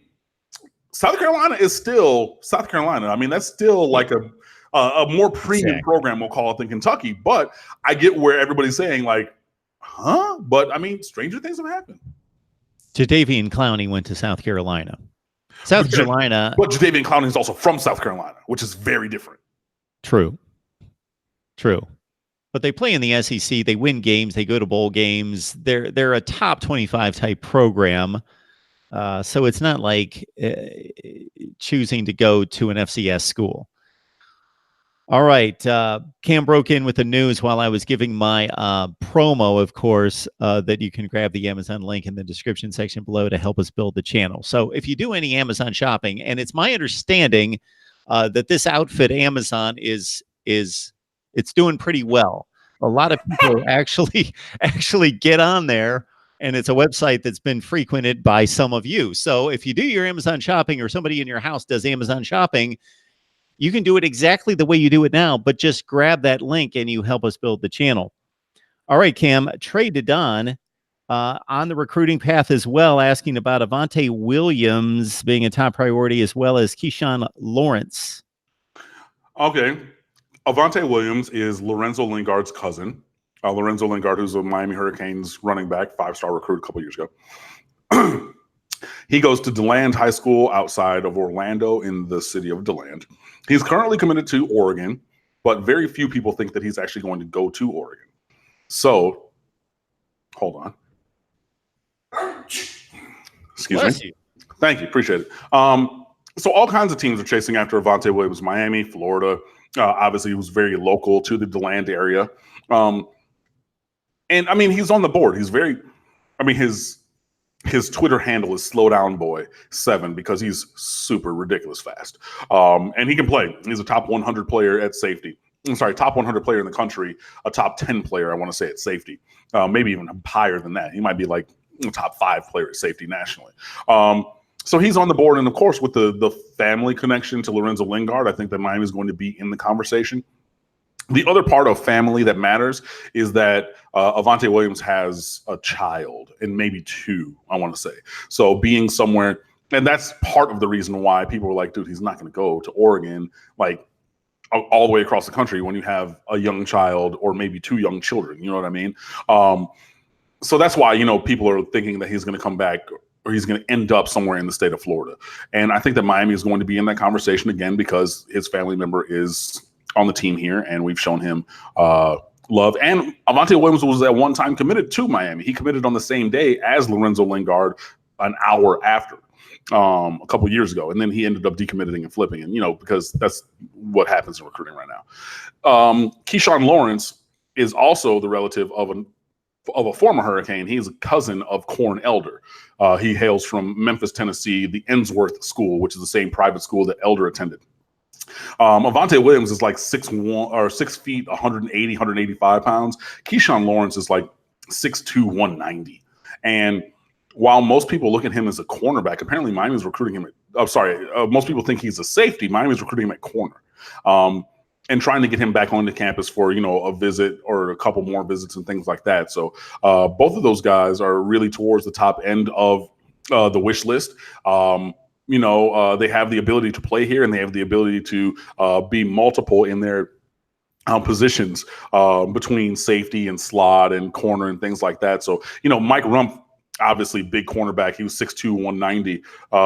South Carolina is still South Carolina. I mean, that's still like a more premium program, we'll call it, than Kentucky. But I get where everybody's saying, like, huh? But, I mean, stranger things have happened. Jadeveon Clowney went to South Carolina. But Jadeveon Clowney is also from South Carolina, which is very different. True. But they play in the SEC. They win games. They go to bowl games. They're a top 25 type program. So it's not like choosing to go to an FCS school. All right. Cam broke in with the news while I was giving my promo, of course, that you can grab the Amazon link in the description section below to help us build the channel. So if you do any Amazon shopping, and it's my understanding that this outfit, Amazon, it's doing pretty well. A lot of people actually get on there, and it's a website that's been frequented by some of you. So if you do your Amazon shopping, or somebody in your house does Amazon shopping, you can do it exactly the way you do it now, but just grab that link and you help us build the channel. All right, Cam, Trey Dedon on the recruiting path as well, asking about Avante Williams being a top priority, as well as Keyshawn Lawrence. Okay. Avante Williams is Lorenzo Lingard's cousin. Lorenzo Lingard, who's a Miami Hurricanes running back, 5-star recruit a couple years ago. He goes to DeLand High School outside of Orlando in the city of DeLand. He's currently committed to Oregon, but very few people think that he's actually going to go to Oregon. So, hold on. Excuse me. Thank you. Appreciate it. So all kinds of teams are chasing after Avante Williams. Miami, Florida. Obviously, he was very local to the DeLand area. And, I mean, he's on the board. He's very – I mean, his Twitter handle is slowdownboy7 because he's super ridiculous fast. And he can play. He's a top 100 player at safety. I'm sorry, top 100 player in the country, a top 10 player, I want to say, at safety. Maybe even higher than that. He might be like a top 5 player at safety nationally. So he's on the board. And, of course, with the family connection to Lorenzo Lingard, I think that Miami is going to be in the conversation. The other part of family that matters is that Avante Williams has a child, and maybe 2, I want to say. So being somewhere And that's part of the reason why people were like, dude, he's not going to go to Oregon, like all the way across the country when you have a young child or maybe 2 young children. You know what I mean? So that's why, people are thinking that he's going to come back or he's going to end up somewhere in the state of Florida. And I think that Miami is going to be in that conversation again because his family member is on the team here and we've shown him love. And Avante Williams was at one time committed to Miami. He committed on the same day as Lorenzo Lingard an hour after. A couple years ago, and then he ended up decommitting and flipping, and because that's what happens in recruiting right now. Keyshawn Lawrence is also the relative of a former Hurricane. He's a cousin of Corn Elder. He hails from Memphis, Tennessee, the Ensworth School, which is the same private school that Elder attended. Avante Williams is like 6'1" or 6 feet, 180, 185 pounds. Keyshawn Lawrence is like 6'2", 190, and while most people look at him as a cornerback, apparently Miami's recruiting him most people think he's a safety. Miami's recruiting him at corner and trying to get him back onto campus for, a visit or a couple more visits and things like that. So both of those guys are really towards the top end of the wish list. They have the ability to play here and they have the ability to be multiple in their positions between safety and slot and corner and things like that. So, Mike Rumph, obviously big cornerback. He was 6'2", 190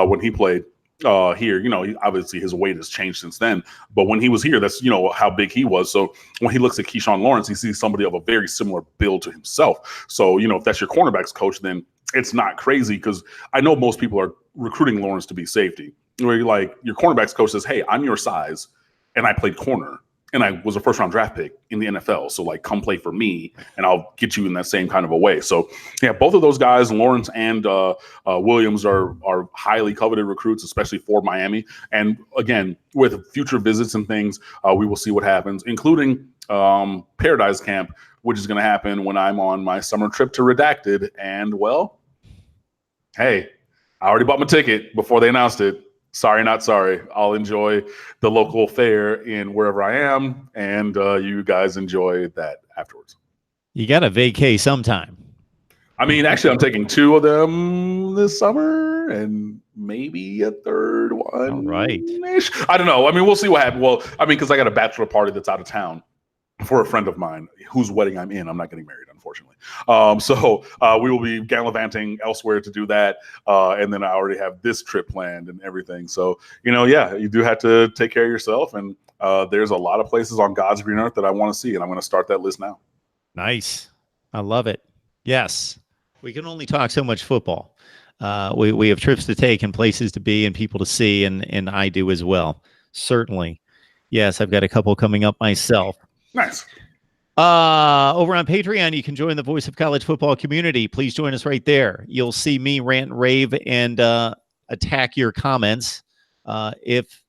when he played here. Obviously his weight has changed since then. But when he was here, that's, how big he was. So when he looks at Keyshawn Lawrence, he sees somebody of a very similar build to himself. So, if that's your cornerbacks coach, then it's not crazy because I know most people are recruiting Lawrence to be safety. Where you're like, your cornerbacks coach says, hey, I'm your size and I played corner. And I was a first-round draft pick in the NFL. So, come play for me, and I'll get you in that same kind of a way. So, yeah, both of those guys, Lawrence and Williams, are highly coveted recruits, especially for Miami. And, again, with future visits and things, we will see what happens, including Paradise Camp, which is going to happen when I'm on my summer trip to Redacted. And, well, hey, I already bought my ticket before they announced it. Sorry, not sorry. I'll enjoy the local fair in wherever I am, and you guys enjoy that afterwards. You got to vacay sometime. I mean, actually, I'm taking 2 of them this summer and maybe a third one. All right. I don't know. I mean, we'll see what happens. Well, because I got a bachelor party that's out of town for a friend of mine whose wedding I'm in. I'm not getting married, unfortunately. So we will be gallivanting elsewhere to do that. And then I already have this trip planned and everything. So, you do have to take care of yourself. And there's a lot of places on God's green earth that I want to see. And I'm going to start that list now. Nice. I love it. Yes. We can only talk so much football. We have trips to take and places to be and people to see. And I do as well. Certainly. Yes. I've got a couple coming up myself. Nice. Over on Patreon, you can join the Voice of College Football community. Please join us right there. You'll see me rant and rave and attack your comments if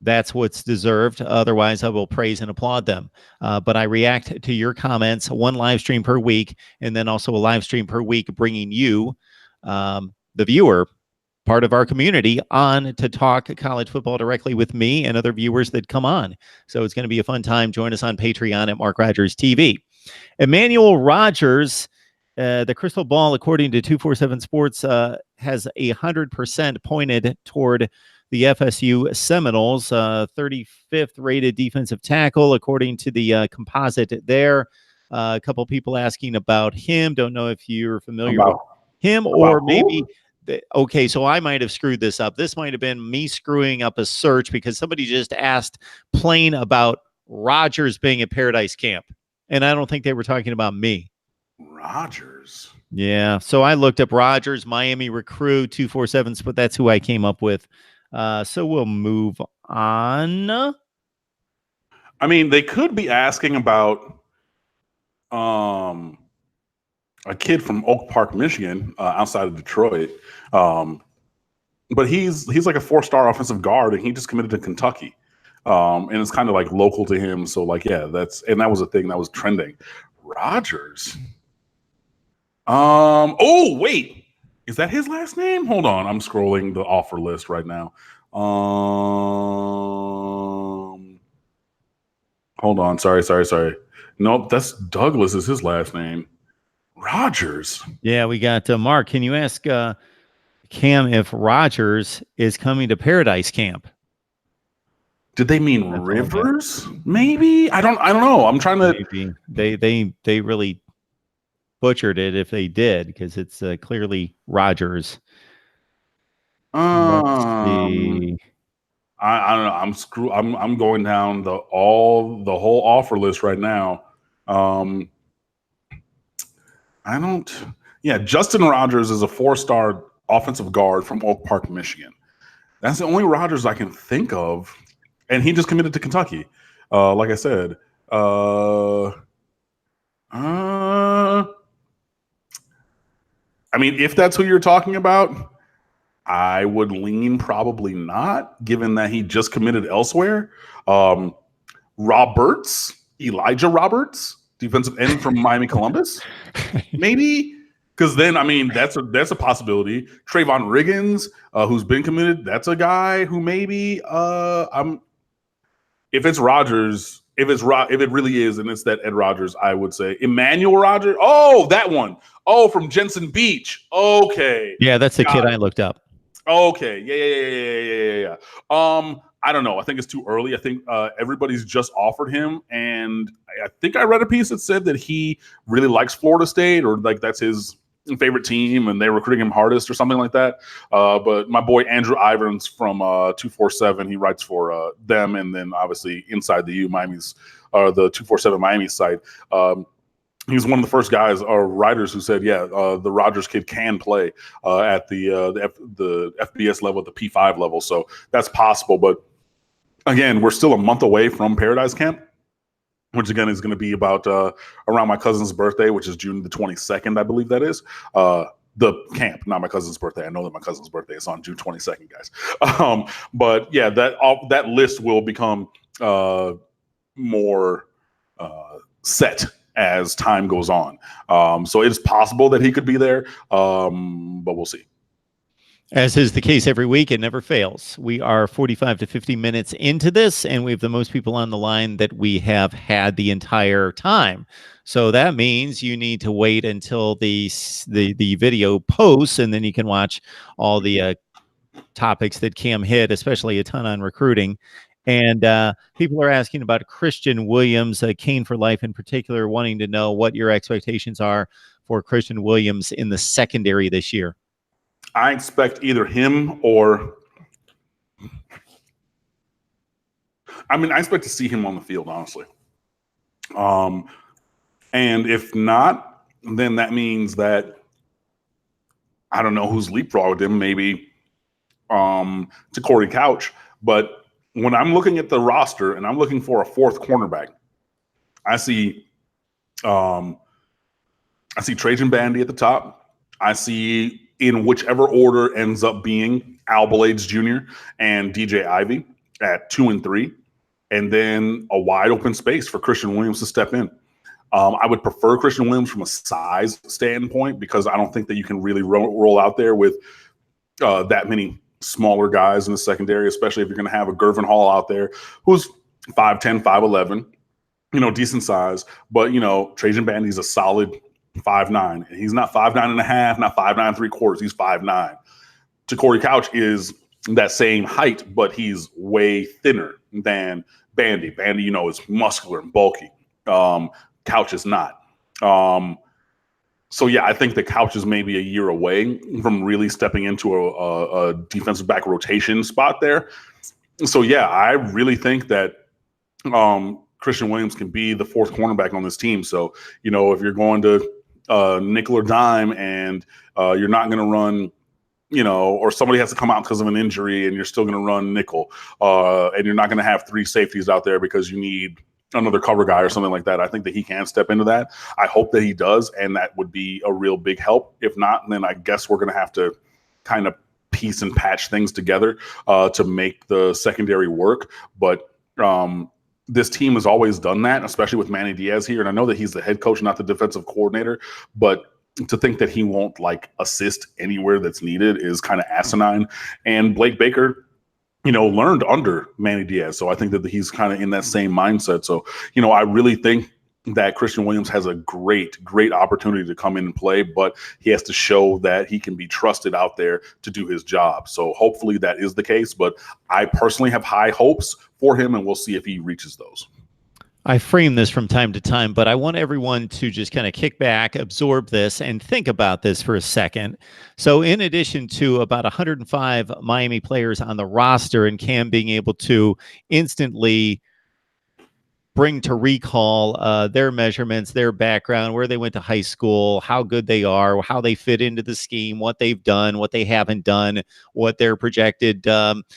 that's what's deserved. Otherwise, I will praise and applaud them. But I react to your comments, 1 live stream per week, and then also a live stream per week, bringing you, the viewer, part of our community, on to talk college football directly with me and other viewers that come on. So it's going to be a fun time. Join us on Patreon at MarkRogersTV. Emmanuel Rogers, the crystal ball, according to 247 Sports, has 100% pointed toward the FSU Seminoles. 35th rated defensive tackle, according to the composite there. A couple people asking about him. Don't know if you're familiar with him or maybe... Okay, so I might have screwed this up. This might have been me screwing up a search because somebody just asked plain about Rogers being at Paradise Camp. And I don't think they were talking about me. Rogers. Yeah, so I looked up Rogers, Miami recruit, 247, but that's who I came up with. So we'll move on. I mean, they could be asking about a kid from Oak Park, Michigan, outside of Detroit. But he's like a 4-star offensive guard, and he just committed to Kentucky. And it's kind of like local to him. So that was a thing that was trending. Rogers. Oh, wait. Is that his last name? Hold on. I'm scrolling the offer list right now. Hold on. Sorry. Nope, that's Douglas is his last name. Rogers. Yeah, we got Mark. Can you ask Cam, if Rogers is coming to Paradise Camp. Did they mean Rivers? Maybe. I don't know. I'm trying to. Maybe they really butchered it if they did, because it's clearly Rogers. Let's see. I don't know. I'm going down the whole offer list right now. I don't. Yeah, Justin Rogers is a 4-star offensive guard from Oak Park, Michigan. That's the only Rogers I can think of, and he just committed to Kentucky. Like I said, I mean, if that's who you're talking about, I would lean probably not, given that he just committed elsewhere. Elijah Roberts, defensive end from Miami Columbus, maybe. Because then, I mean, that's a possibility. Trayvon Riggins, who's been committed, that's a guy who maybe if it's Rodgers, if it really is, and it's that Ed Rodgers, I would say Emmanuel Rodgers. Oh, that one. Oh, from Jensen Beach. Okay. Yeah, that's the kid I looked up. Okay. Yeah. I don't know. I think it's too early. I think everybody's just offered him, and I think I read a piece that said that he really likes Florida State, or like that's his favorite team, and they're recruiting him hardest or something like that. But my boy Andrew Ivins from 247, he writes for them, and then obviously Inside the U, Miami's the 247 Miami site. He's one of the first guys or writers who said, yeah, the Rogers kid can play at the FBS level, at the P5 level. So that's possible. But again, we're still a month away from Paradise Camp, which again is going to be about around my cousin's birthday, which is June the 22nd, I believe that is. The camp, not my cousin's birthday. I know that my cousin's birthday is on June 22nd, guys. But yeah, that list will become more set as time goes on. So it's possible that he could be there, but we'll see. As is the case every week, it never fails. We are 45 to 50 minutes into this, and we have the most people on the line that we have had the entire time. So that means you need to wait until the video posts, and then you can watch all the topics that Cam hit, especially a ton on recruiting. And people are asking about Christian Williams, Kane for Life in particular, wanting to know what your expectations are for Christian Williams in the secondary this year. I expect either him or I expect to see him on the field, honestly. And if not, then that means that I don't know who's leapfrogged him, maybe to Corey Couch. But when I'm looking at the roster and I'm looking for a fourth cornerback, I see Trajan Bandy at the top. I see, in whichever order ends up being, Al Blades Jr. and DJ Ivey at 2 and 3, and then a wide open space for Christian Williams to step in. I would prefer Christian Williams from a size standpoint, because I don't think that you can really roll out there with that many smaller guys in the secondary, especially if you're going to have a Gervin Hall out there who's 5'10", 5'11", decent size. But, Trajan Bandy's a solid 5'9", and he's not 5'9 and a half, not 5'9 3/4. He's 5'9. Corey Couch is that same height, but he's way thinner than Bandy. Bandy, is muscular and bulky. Couch is not. So yeah, I think the Couch is maybe a year away from really stepping into a defensive back rotation spot there. So yeah, I really think that Christian Williams can be the fourth cornerback on this team. So, if you're going to nickel or dime and you're not going to run, or somebody has to come out because of an injury and you're still going to run nickel, and you're not going to have three safeties out there because you need another cover guy or something like that, I think that he can step into that. I hope that he does, and that would be a real big help. If not, then I guess we're going to have to kind of piece and patch things together to make the secondary work. But this team has always done that, especially with Manny Diaz here. And I know that he's the head coach, not the defensive coordinator, but to think that he won't assist anywhere that's needed is kind of asinine. And Blake Baker, learned under Manny Diaz. So I think that he's kind of in that same mindset. So, I really think that Christian Williams has a great opportunity to come in and play, but he has to show that he can be trusted out there to do his job. So hopefully that is the case, but I personally have high hopes for him, and we'll see if he reaches those. I frame this from time to time, but I want everyone to just kind of kick back, absorb this, and think about this for a second. So in addition to about 105 Miami players on the roster and Cam being able to instantly bring to recall their measurements, their background, where they went to high school, how good they are, how they fit into the scheme, what they've done, what they haven't done, what their projected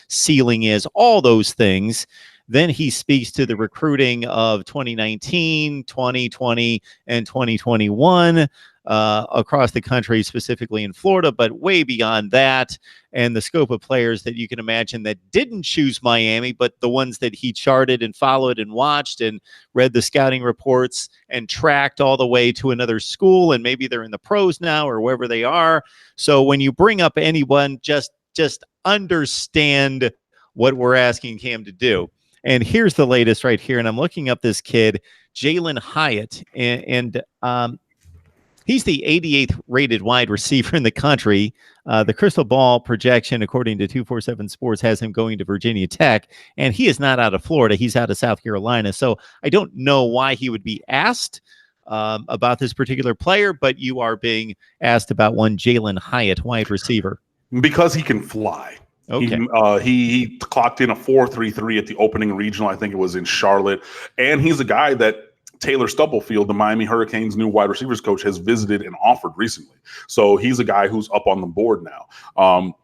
ceiling is, all those things. Then he speaks to the recruiting of 2019, 2020, and 2021 across the country, specifically in Florida, but way beyond that, and the scope of players that you can imagine that didn't choose Miami, but the ones that he charted and followed and watched and read the scouting reports and tracked all the way to another school, and maybe they're in the pros now or wherever they are. So when you bring up anyone, just understand what we're asking Cam to do. And here's the latest right here. And I'm looking up this kid, Jalen Hyatt, and he's the 88th rated wide receiver in the country. The crystal ball projection, according to 247 Sports, has him going to Virginia Tech, and he is not out of Florida. He's out of South Carolina. So I don't know why he would be asked about this particular player, but you are being asked about one Jalen Hyatt, wide receiver. Because he can fly. Okay. He clocked in a 4.33 at the opening regional. I think it was in Charlotte. And he's a guy that Taylor Stubblefield, the Miami Hurricanes' new wide receivers coach, has visited and offered recently. So he's a guy who's up on the board now.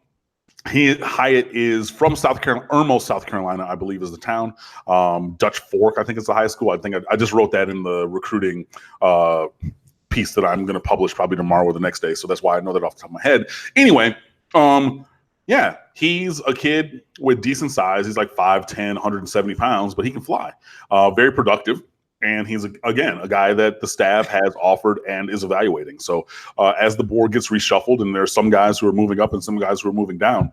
Hyatt is from South Carolina, Irmo, South Carolina, I believe is the town. Dutch Fork, I think it's the high school. I think I just wrote that in the recruiting piece that I'm going to publish probably tomorrow or the next day. So that's why I know that off the top of my head. Anyway, yeah, he's a kid with decent size. He's like 5'10", 170 pounds, but he can fly. Very productive. And he's, again, a guy that the staff has offered and is evaluating. So as the board gets reshuffled and there's some guys who are moving up and some guys who are moving down,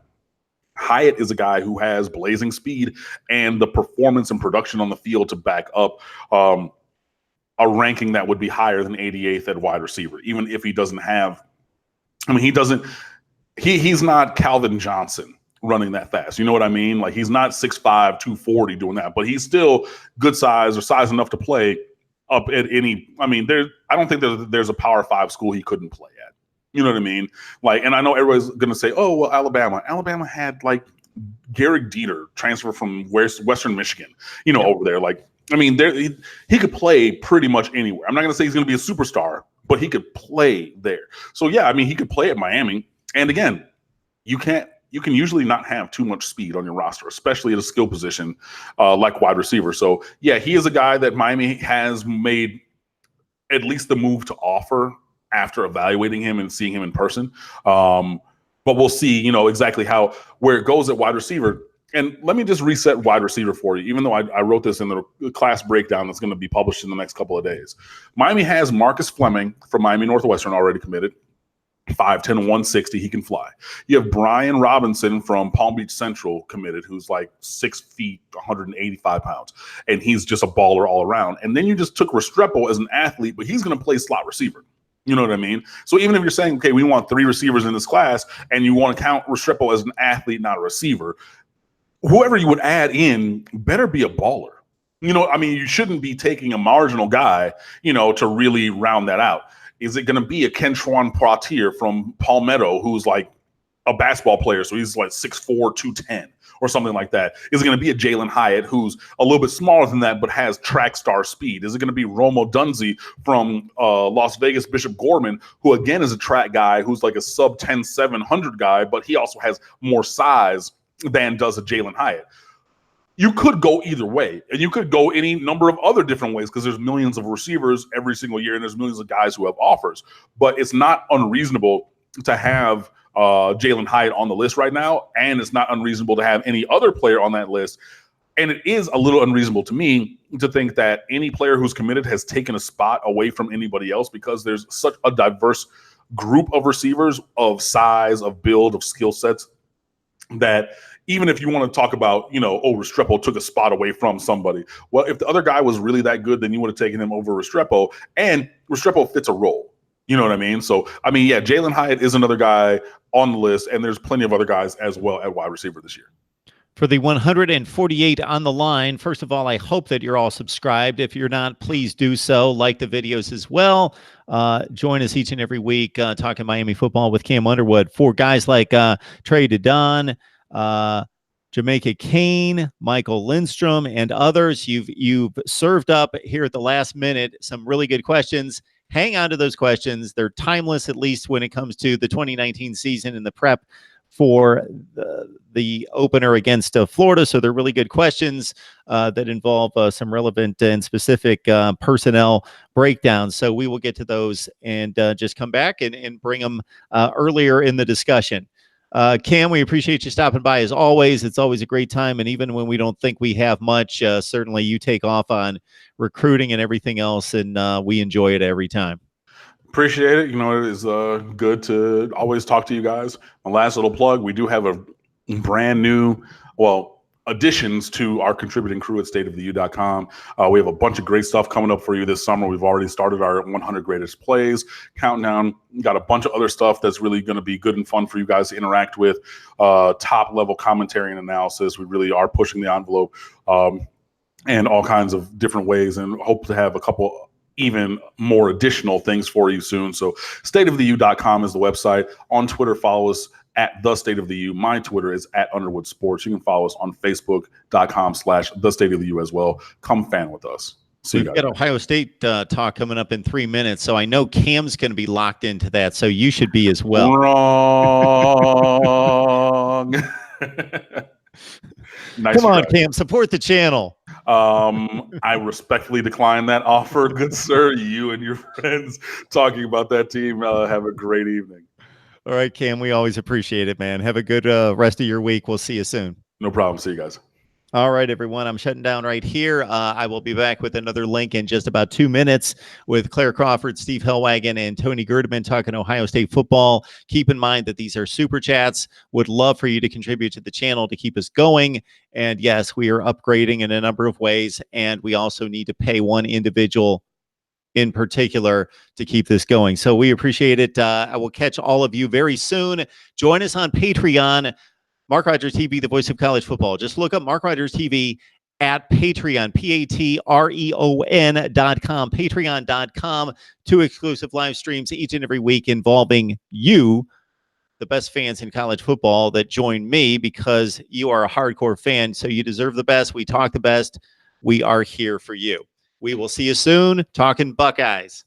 Hyatt is a guy who has blazing speed and the performance and production on the field to back up a ranking that would be higher than 88th at wide receiver, even if he doesn't have – I mean, he's not Calvin Johnson running that fast. You know what I mean? Like, he's not 6'5", 240 doing that, but he's still good size or size enough to play up at any. I mean, I don't think there's a Power 5 school he couldn't play at. You know what I mean? Like, and I know everybody's going to say, oh, well, Alabama. Alabama had like Garrick Dieter transfer from Western Michigan, over there. Like, I mean, he could play pretty much anywhere. I'm not going to say he's going to be a superstar, but he could play there. So yeah, I mean, he could play at Miami. And again, you can usually not have too much speed on your roster, especially at a skill position like wide receiver. So yeah, he is a guy that Miami has made at least the move to offer after evaluating him and seeing him in person. But we'll see, exactly where it goes at wide receiver. And let me just reset wide receiver for you, even though I wrote this in the class breakdown that's going to be published in the next couple of days. Miami has Marcus Fleming from Miami Northwestern already committed. 5'10", 160, he can fly. You have Brian Robinson from Palm Beach Central committed, who's like 6 feet, 185 pounds, and he's just a baller all around. And then you just took Restrepo as an athlete, but he's going to play slot receiver. You know what I mean? So even if you're saying, okay, we want 3 receivers in this class, and you want to count Restrepo as an athlete, not a receiver, whoever you would add in better be a baller. I mean, you shouldn't be taking a marginal guy, to really round that out. Is it going to be a Kentrwan Poitier from Palmetto, who's like a basketball player, so he's like 6'4", 210 or something like that? Is it going to be a Jalen Hyatt, who's a little bit smaller than that but has track star speed? Is it going to be Romo Dunze from Las Vegas Bishop Gorman, who again is a track guy who's like a sub 10, 700 guy, but he also has more size than does a Jalen Hyatt? You could go either way, and you could go any number of other different ways because there's millions of receivers every single year, and there's millions of guys who have offers. But it's not unreasonable to have Jalen Hyatt on the list right now, and it's not unreasonable to have any other player on that list. And it is a little unreasonable to me to think that any player who's committed has taken a spot away from anybody else, because there's such a diverse group of receivers of size, of build, of skill sets, that even if you want to talk about, Restrepo took a spot away from somebody. Well, if the other guy was really that good, then you would have taken him over Restrepo, and Restrepo fits a role. You know what I mean? So, yeah, Jalen Hyatt is another guy on the list, and there's plenty of other guys as well at wide receiver this year. For the 148 on the line, first of all, I hope that you're all subscribed. If you're not, please do so. Like the videos as well. Join us each and every week talking Miami football with Cam Underwood. For guys like Trey Dedon, Jamaica Kane, Michael Lindstrom, and others, you've served up here at the last minute some really good questions. Hang on to those questions. They're timeless, at least when it comes to the 2019 season and the prep for the opener against Florida. So they're really good questions that involve some relevant and specific personnel breakdowns. So we will get to those and just come back and bring them earlier in the discussion. Cam, we appreciate you stopping by as always. It's always a great time. And even when we don't think we have much, certainly you take off on recruiting and everything else, and we enjoy it every time. Appreciate it. It is good to always talk to you guys. My last little plug, we do have a brand new, additions to our contributing crew at stateoftheu.com. We have a bunch of great stuff coming up for you this summer. We've already started our 100 greatest plays countdown. Got a bunch of other stuff that's really going to be good and fun for you guys to interact with. Top level commentary and analysis. We really are pushing the envelope and all kinds of different ways, and hope to have a couple even more additional things for you soon. So stateoftheu.com is the website. On Twitter, follow us at The State of the U. My Twitter is at Underwood Sports. You can follow us on Facebook.com/The State of the U as well. Come fan with us. See you guys. We've got Ohio State talk coming up in 3 minutes, so I know Cam's going to be locked into that, so you should be as well. Wrong. Nice. Come on, Cam, support the channel. I respectfully decline that offer, good sir. You and your friends talking about that team. Have a great evening. All right, Cam, we always appreciate it, man. Have a good rest of your week. We'll see you soon. No problem. See you guys. All right, everyone. I'm shutting down right here. I will be back with another link in just about 2 minutes with Claire Crawford, Steve Hellwagon, and Tony Gerdeman talking Ohio State football. Keep in mind that these are super chats. Would love for you to contribute to the channel to keep us going. And yes, we are upgrading in a number of ways, and we also need to pay one individual in particular to keep this going. So we appreciate it. I will catch all of you very soon. Join us on Patreon. Mark Rogers TV, the voice of college football. Just look up Mark Rogers TV at Patreon, Patreon.com, patreon.com. 2 exclusive live streams each and every week involving you, the best fans in college football that join me because you are a hardcore fan. So you deserve the best. We talk the best. We are here for you. We will see you soon. Talking Buckeyes.